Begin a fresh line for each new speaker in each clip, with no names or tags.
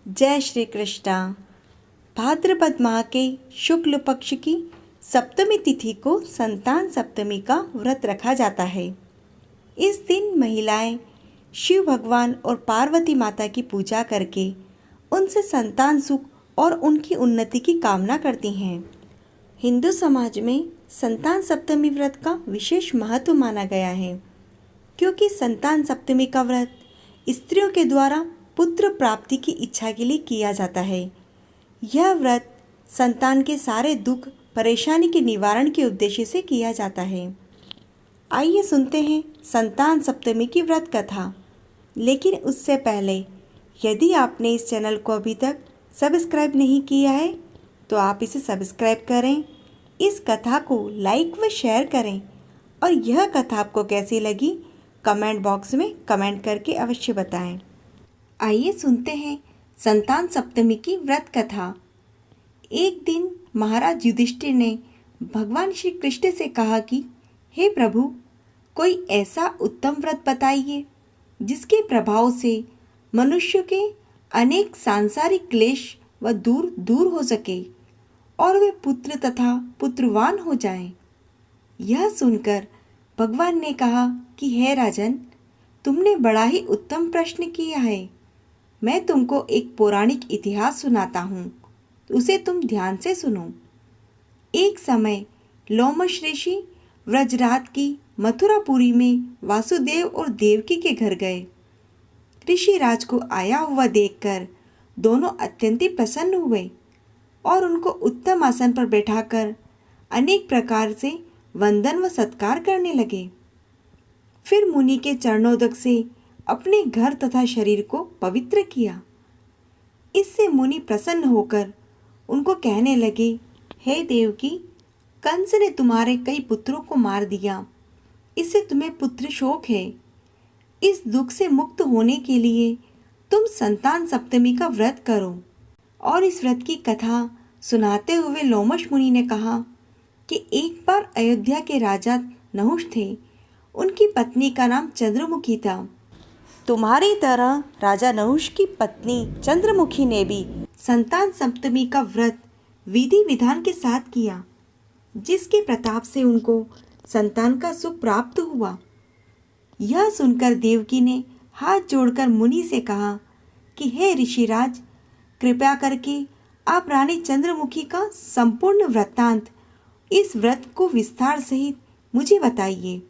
जय श्री कृष्णा। भाद्रपद माह के शुक्ल पक्ष की सप्तमी तिथि को संतान सप्तमी का व्रत रखा जाता है। इस दिन महिलाएं शिव भगवान और पार्वती माता की पूजा करके उनसे संतान सुख और उनकी उन्नति की कामना करती हैं। हिंदू समाज में संतान सप्तमी व्रत का विशेष महत्व माना गया है, क्योंकि संतान सप्तमी का व्रत स्त्रियों के द्वारा पुत्र प्राप्ति की इच्छा के लिए किया जाता है। यह व्रत संतान के सारे दुख परेशानी के निवारण के उद्देश्य से किया जाता है। आइए सुनते हैं संतान सप्तमी की व्रत कथा। लेकिन उससे पहले यदि आपने इस चैनल को अभी तक सब्सक्राइब नहीं किया है तो आप इसे सब्सक्राइब करें, इस कथा को लाइक व शेयर करें और यह कथा आपको कैसी लगी कमेंट बॉक्स में कमेंट करके अवश्य बताएं। आइए सुनते हैं संतान सप्तमी की व्रत कथा। एक दिन महाराज युधिष्ठिर ने भगवान श्री कृष्ण से कहा कि हे प्रभु, कोई ऐसा उत्तम व्रत बताइए जिसके प्रभाव से मनुष्य के अनेक सांसारिक क्लेश व दूर दूर हो सके और वे पुत्र तथा पुत्रवान हो जाएं। यह सुनकर भगवान ने कहा कि हे राजन, तुमने बड़ा ही उत्तम प्रश्न किया है। मैं तुमको एक पौराणिक इतिहास सुनाता हूँ, उसे तुम ध्यान से सुनो। एक समय लोमश ऋषि व्रजराज की मथुरापुरी में वासुदेव और देवकी के घर गए। ऋषि राज को आया हुआ देखकर दोनों अत्यंत प्रसन्न हुए और उनको उत्तम आसन पर बैठाकर अनेक प्रकार से वंदन व सत्कार करने लगे। फिर मुनि के चरणोदक से अपने घर तथा शरीर को पवित्र किया। इससे मुनि प्रसन्न होकर उनको कहने लगे, हे देवकी, कंस ने तुम्हारे कई पुत्रों को मार दिया, इससे तुम्हें पुत्र शोक है। इस दुख से मुक्त होने के लिए तुम संतान सप्तमी का व्रत करो। और इस व्रत की कथा सुनाते हुए लोमश मुनि ने कहा कि एक बार अयोध्या के राजा नहुष थे। उनकी पत्नी का नाम चंद्रमुखी था। तुम्हारी तरह राजा नहुष की पत्नी चंद्रमुखी ने भी संतान सप्तमी का व्रत विधि विधान के साथ किया, जिसके प्रताप से उनको संतान का सुख प्राप्त हुआ। यह सुनकर देवकी ने हाथ जोड़कर मुनि से कहा कि हे ऋषिराज, कृपया करके आप रानी चंद्रमुखी का संपूर्ण वृत्तांत, इस व्रत को विस्तार सहित मुझे बताइए,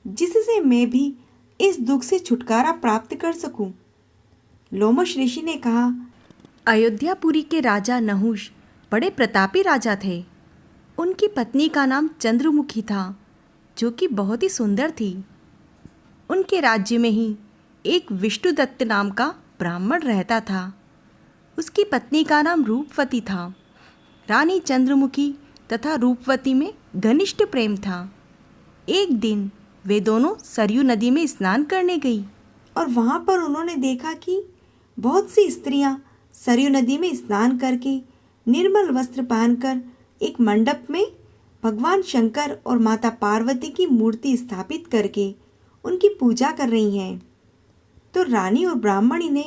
जिससे मैं भी इस दुख से छुटकारा प्राप्त कर सकूं। लोमश ऋषि ने कहा,
अयोध्यापुरी के राजा नहुष बड़े प्रतापी राजा थे। उनकी पत्नी का नाम चंद्रमुखी था, जो कि बहुत ही सुंदर थी। उनके राज्य में ही एक विष्णुदत्त नाम का ब्राह्मण रहता था। उसकी पत्नी का नाम रूपवती था। रानी चंद्रमुखी तथा रूपवती में घनिष्ठ प्रेम था। एक दिन वे दोनों सरयू नदी में स्नान करने गई
और वहाँ पर उन्होंने देखा कि बहुत सी स्त्रियाँ सरयू नदी में स्नान करके निर्मल वस्त्र पहनकर एक मंडप में भगवान शंकर और माता पार्वती की मूर्ति स्थापित करके उनकी पूजा कर रही हैं। तो रानी और ब्राह्मणी ने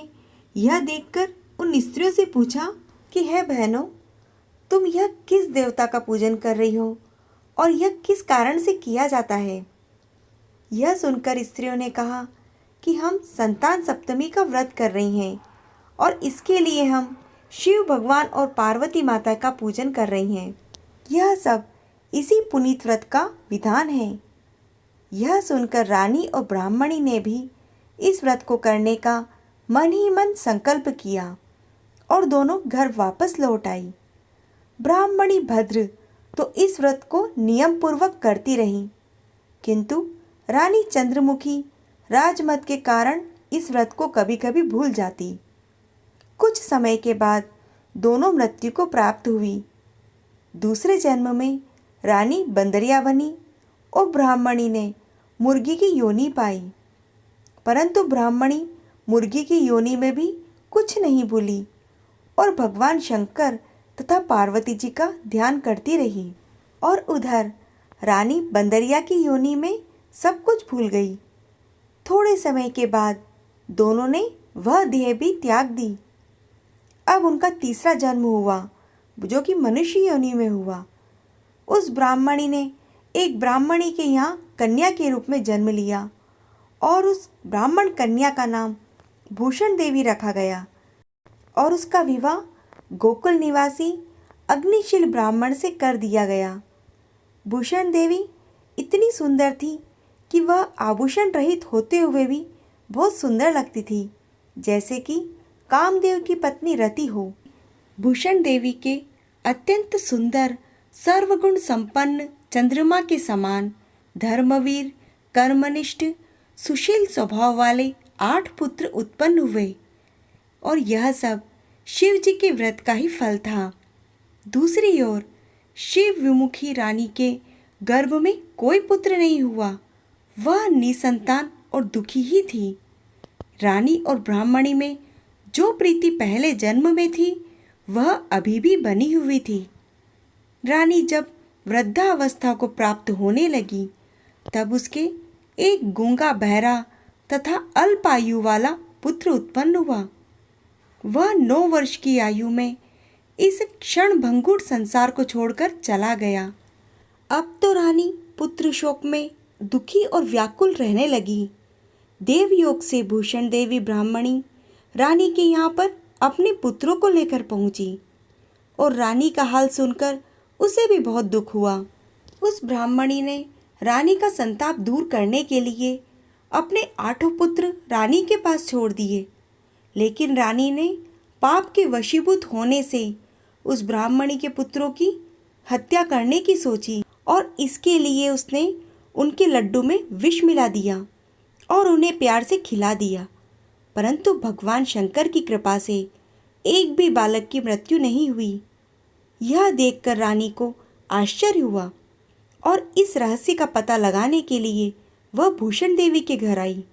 यह देखकर उन स्त्रियों से पूछा कि हे बहनों, तुम यह किस देवता का पूजन कर रही हो और यह किस कारण से किया जाता है? यह सुनकर स्त्रियों ने कहा कि हम संतान सप्तमी का व्रत कर रही हैं और इसके लिए हम शिव भगवान और पार्वती माता का पूजन कर रही हैं। यह सब इसी पुनीत व्रत का विधान है। यह सुनकर रानी और ब्राह्मणी ने भी इस व्रत को करने का मन ही मन संकल्प किया और दोनों घर वापस लौट आई। ब्राह्मणी भद्र तो इस व्रत को नियम पूर्वक करती रही, किंतु रानी चंद्रमुखी राजमत के कारण इस व्रत को कभी कभी भूल जाती। कुछ समय के बाद दोनों मृत्यु को प्राप्त हुई। दूसरे जन्म में रानी बंदरिया बनी और ब्राह्मणी ने मुर्गी की योनि पाई। परंतु ब्राह्मणी मुर्गी की योनि में भी कुछ नहीं भूली और भगवान शंकर तथा पार्वती जी का ध्यान करती रही। और उधर रानी बंदरिया की योनि में सब कुछ भूल गई। थोड़े समय के बाद दोनों ने वह देह भी त्याग दी। अब उनका तीसरा जन्म हुआ, जो कि मनुष्य योनि में हुआ। उस ब्राह्मणी ने एक ब्राह्मणी के यहाँ कन्या के रूप में जन्म लिया और उस ब्राह्मण कन्या का नाम भूषण देवी रखा गया और उसका विवाह गोकुल निवासी अग्निशील ब्राह्मण से कर दिया गया। भूषण देवी इतनी सुंदर थी कि वह आभूषण रहित होते हुए भी बहुत सुंदर लगती थी, जैसे कि कामदेव की पत्नी रति हो। भूषण देवी के अत्यंत सुंदर सर्वगुण संपन्न चंद्रमा के समान धर्मवीर, कर्मनिष्ठ, सुशील स्वभाव वाले 8 पुत्र उत्पन्न हुए और यह सब शिव जी के व्रत का ही फल था। दूसरी ओर शिव विमुखी रानी के गर्भ में कोई पुत्र नहीं हुआ। वह निसंतान और दुखी ही थी। रानी और ब्राह्मणी में जो प्रीति पहले जन्म में थी वह अभी भी बनी हुई थी। रानी जब वृद्धावस्था को प्राप्त होने लगी तब उसके एक गूंगा बहरा तथा अल्प आयु वाला पुत्र उत्पन्न हुआ। वह 9 वर्ष की आयु में इस क्षणभंगुर संसार को छोड़कर चला गया। अब तो रानी पुत्र शोक में दुखी और व्याकुल रहने लगी। देवयोग से भूषण देवी ब्राह्मणी रानी के यहाँ पर अपने पुत्रों को लेकर पहुंची और रानी का हाल सुनकर उसे भी बहुत दुख हुआ। उस ब्राह्मणी ने रानी का संताप दूर करने के लिए अपने 8 पुत्र रानी के पास छोड़ दिए, लेकिन रानी ने पाप के वशीभूत होने से उस ब्राह्मणी के पुत्रों की हत्या करने की सोची और इसके लिए उसने उनके लड्डू में विष मिला दिया और उन्हें प्यार से खिला दिया। परंतु भगवान शंकर की कृपा से एक भी बालक की मृत्यु नहीं हुई। यह देखकर रानी को आश्चर्य हुआ और इस रहस्य का पता लगाने के लिए वह भूषण देवी के घर आई।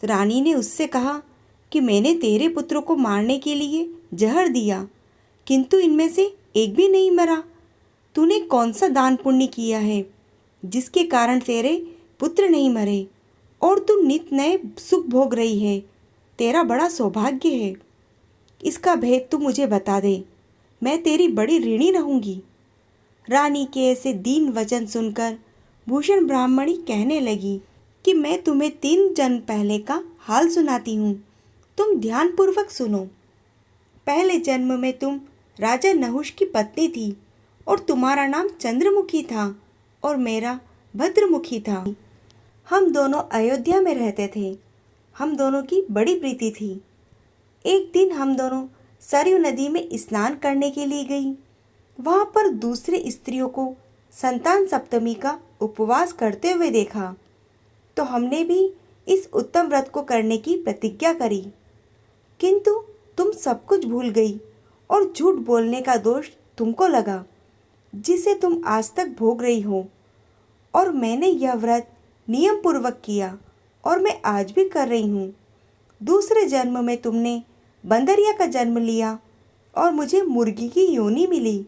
रानी ने उससे कहा कि मैंने तेरे पुत्रों को मारने के लिए जहर दिया, किंतु इनमें से एक भी नहीं मरा। तूने कौन सा दान पुण्य किया है जिसके कारण तेरे पुत्र नहीं मरे और तू नित नए सुख भोग रही है? तेरा बड़ा सौभाग्य है। इसका भेद तू मुझे बता दे, मैं तेरी बड़ी ऋणी रहूंगी। रानी के ऐसे दीन वचन सुनकर भूषण ब्राह्मणी कहने लगी कि मैं तुम्हें 3 जन्म पहले का हाल सुनाती हूँ, तुम ध्यानपूर्वक सुनो। पहले जन्म में तुम राजा नहुष की पत्नी थी और तुम्हारा नाम चंद्रमुखी था और मेरा भद्रमुखी था। हम दोनों अयोध्या में रहते थे। हम दोनों की बड़ी प्रीति थी। एक दिन हम दोनों सरयू नदी में स्नान करने के लिए गई। वहाँ पर दूसरी स्त्रियों को संतान सप्तमी का उपवास करते हुए देखा, तो हमने भी इस उत्तम व्रत को करने की प्रतिज्ञा करी। किंतु तुम सब कुछ भूल गई और झूठ बोलने का दोष तुमको लगा, जिसे तुम आज तक भोग रही हो। और मैंने यह व्रत नियम पूर्वक किया और मैं आज भी कर रही हूँ। दूसरे जन्म में तुमने बंदरिया का जन्म लिया और मुझे मुर्गी की योनि मिली।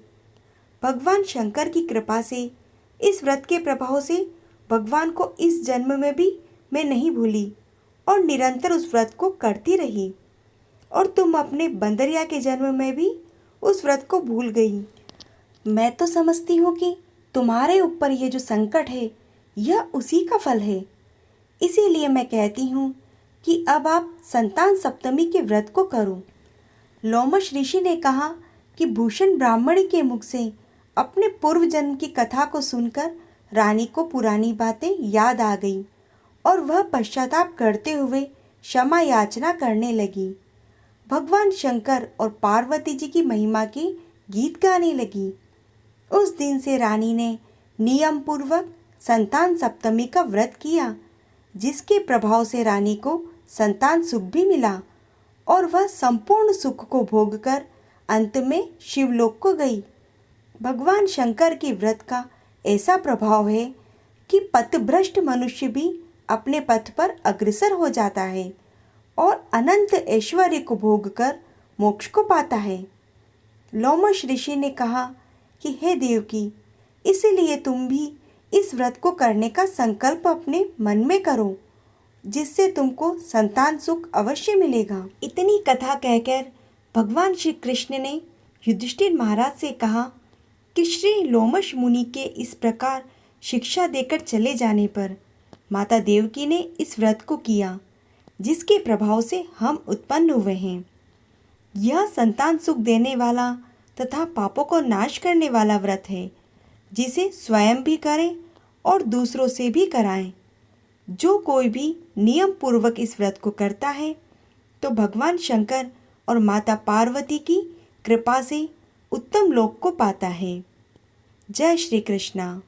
भगवान शंकर की कृपा से, इस व्रत के प्रभाव से भगवान को इस जन्म में भी मैं नहीं भूली और निरंतर उस व्रत को करती रही। और तुम अपने बंदरिया के जन्म में भी उस व्रत को भूल गई। मैं तो समझती हूँ कि तुम्हारे ऊपर ये जो संकट है यह उसी का फल है। इसीलिए मैं कहती हूँ कि अब आप संतान सप्तमी के व्रत को करो। लोमश ऋषि ने कहा कि भूषण ब्राह्मणी के मुख से अपने पूर्व जन्म की कथा को सुनकर रानी को पुरानी बातें याद आ गई और वह पश्चाताप करते हुए क्षमा याचना करने लगी। भगवान शंकर और पार्वती जी की महिमा के गीत गाने लगी। उस दिन से रानी ने नियम पूर्वक संतान सप्तमी का व्रत किया, जिसके प्रभाव से रानी को संतान सुख भी मिला और वह संपूर्ण सुख को भोगकर अंत में शिवलोक को गई। भगवान शंकर के व्रत का ऐसा प्रभाव है कि पथभ्रष्ट मनुष्य भी अपने पथ पर अग्रसर हो जाता है और अनंत ऐश्वर्य को भोगकर मोक्ष को पाता है। लोमश ऋषि ने कहा कि हे देवकी, इसलिए तुम भी इस व्रत को करने का संकल्प अपने मन में करो, जिससे तुमको संतान सुख अवश्य मिलेगा। इतनी कथा कहकर भगवान श्री कृष्ण ने युधिष्ठिर महाराज से कहा कि श्री लोमश मुनि के इस प्रकार शिक्षा देकर चले जाने पर माता देवकी ने इस व्रत को किया जिसके प्रभाव से हम उत्पन्न हुए हैं। यह संतान सुख देने वाला तथा पापों को नाश करने वाला व्रत है जिसे स्वयं भी करें और दूसरों से भी कराएं। जो कोई भी नियम पूर्वक इस व्रत को करता है तो भगवान शंकर और माता पार्वती की कृपा से उत्तम लोक को पाता है। जय श्री कृष्णा।